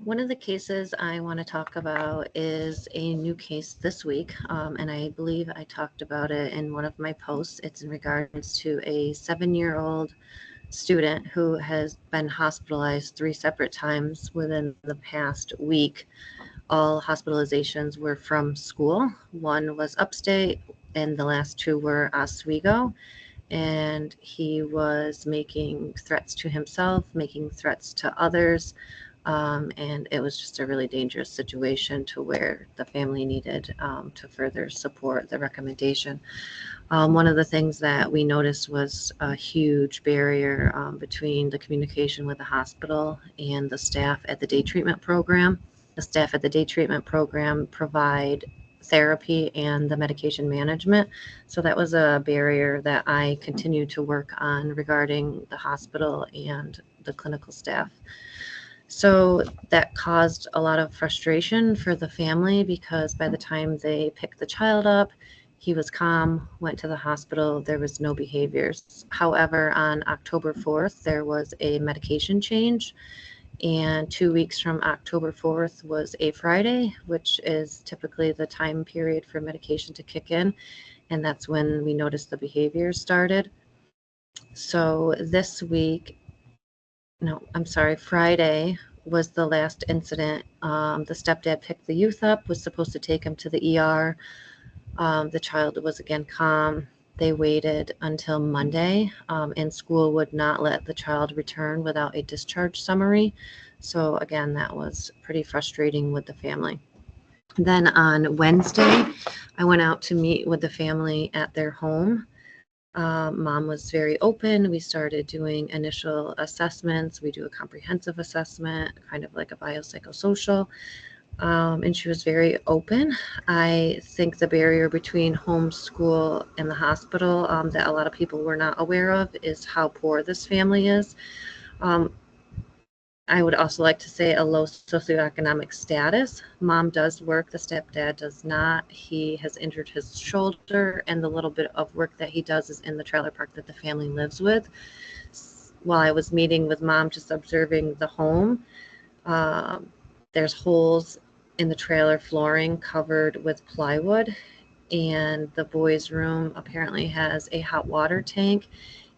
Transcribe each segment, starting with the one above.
One of the cases I want to talk about is a new case this week, and I believe I talked about it in one of my posts. It's in regards to a 7-year-old student who has been hospitalized 3 separate times within the past week. All hospitalizations were from school. One was upstate, and the last two were Oswego. And he was making threats to himself, making threats to others. And it was just a really dangerous situation to where the family needed to further support the recommendation. One of the things that we noticed was a huge barrier between the communication with the hospital and the staff at the day treatment program. The staff at the day treatment program provide therapy and the medication management. So that was a barrier that I continue to work on regarding the hospital and the clinical staff. So that caused a lot of frustration for the family because by the time they picked the child up, he was calm, went to the hospital, there was no behaviors. However, on October 4th, there was a medication change, and 2 weeks from October 4th was a Friday, which is typically the time period for medication to kick in, and that's when we noticed the behaviors started. So this week, no, I'm sorry, Friday was the last incident. The stepdad picked the youth up, was supposed to take him to the ER. The child was again calm. They waited until Monday, and school would not let the child return without a discharge summary. So again, that was pretty frustrating with the family. Then on Wednesday, I went out to meet with the family at their home. Mom was very open. We started doing initial assessments. We do a comprehensive assessment, kind of like a biopsychosocial. And she was very open. I think the barrier between homeschool and the hospital that a lot of people were not aware of is how poor this family is. I would also like to say a low socioeconomic status. Mom does work, the stepdad does not. He has injured his shoulder, and the little bit of work that he does is in the trailer park that the family lives with. While I was meeting with mom, just observing the home, there's holes in the trailer flooring covered with plywood, and the boy's room apparently has a hot water tank.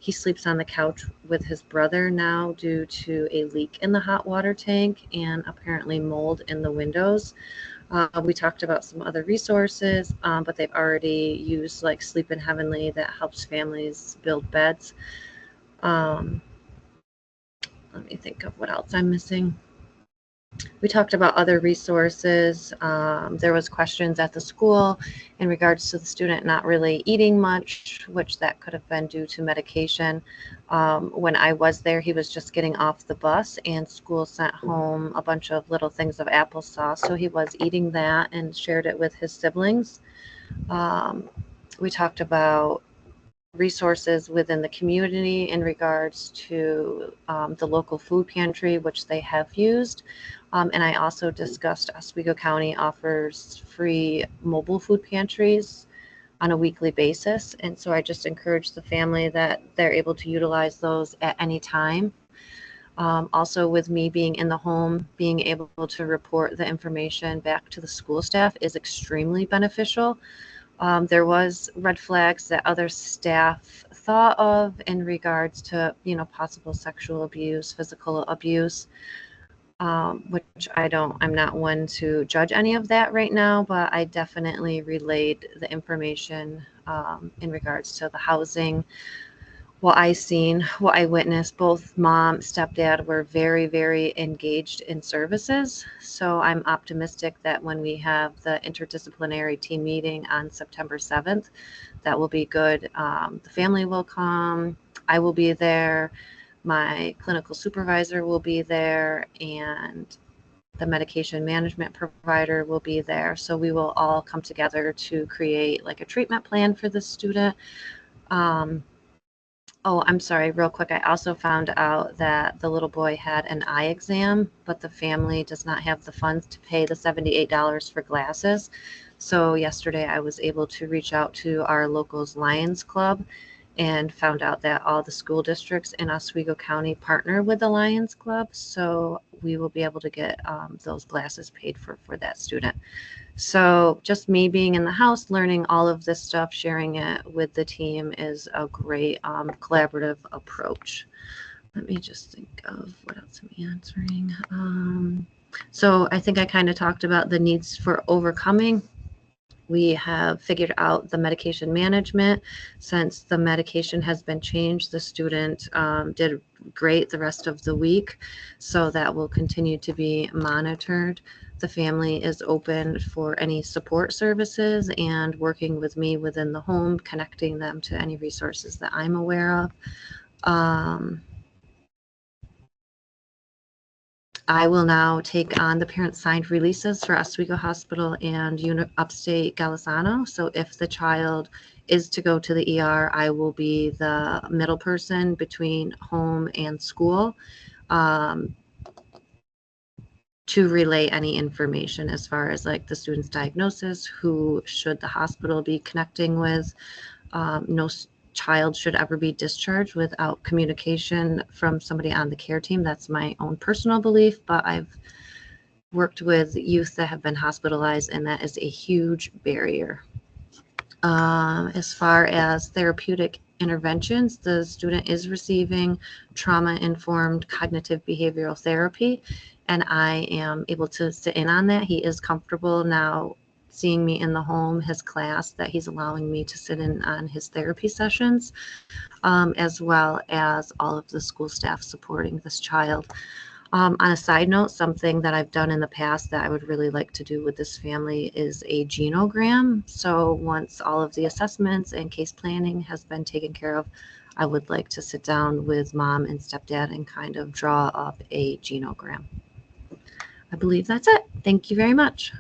He sleeps on the couch with his brother now due to a leak in the hot water tank and apparently mold in the windows. We talked about some other resources, but they've already used like Sleep in Heavenly that helps families build beds. Let me think of what else I'm missing. We talked about other resources. There was questions at the school in regards to the student not really eating much, which that could have been due to medication. When I was there, he was just getting off the bus, and school sent home a bunch of little things of applesauce. So he was eating that and shared it with his siblings. We talked about resources within the community in regards to the local food pantry, which they have used. And I also discussed Oswego County offers free mobile food pantries on a weekly basis. And so I just encourage the family that they're able to utilize those at any time. Also, with me being in the home, being able to report the information back to the school staff is extremely beneficial. There was red flags that other staff thought of in regards to, possible sexual abuse, physical abuse, which I'm not one to judge any of that right now, but I definitely relayed the information in regards to the housing. What I witnessed, both mom, stepdad were very, very engaged in services. So I'm optimistic that when we have the interdisciplinary team meeting on September 7th, that will be good. The family will come, I will be there, my clinical supervisor will be there, and the medication management provider will be there. So we will all come together to create like a treatment plan for the student. Oh, I'm sorry, real quick. I also found out that the little boy had an eye exam, but the family does not have the funds to pay the $78 for glasses. So yesterday I was able to reach out to our locals Lions Club and found out that all the school districts in Oswego County partner with the Lions Club. So we will be able to get those glasses paid for that student. So just me being in the house, learning all of this stuff, sharing it with the team is a great collaborative approach. Let me just think of what else am I answering. So I think I kind of talked about the needs for overcoming. We have figured out the medication management. Since the medication has been changed, the student did great the rest of the week. So that will continue to be monitored. The family is open for any support services and working with me within the home, connecting them to any resources that I'm aware of. I will now take on the parent-signed releases for Oswego Hospital and Upstate Golisano. So if the child is to go to the ER, I will be the middle person between home and school to relay any information as far as like the student's diagnosis, who should the hospital be connecting with. No child should ever be discharged without communication from somebody on the care team. That's my own personal belief, but I've worked with youth that have been hospitalized, and that is a huge barrier. As far as therapeutic interventions, the student is receiving trauma-informed cognitive behavioral therapy, and I am able to sit in on that. He is comfortable now seeing me in the home, his class, that he's allowing me to sit in on his therapy sessions, as well as all of the school staff supporting this child. On a side note, something that I've done in the past that I would really like to do with this family is a genogram. So once all of the assessments and case planning has been taken care of, I would like to sit down with mom and stepdad and kind of draw up a genogram. I believe that's it. Thank you very much.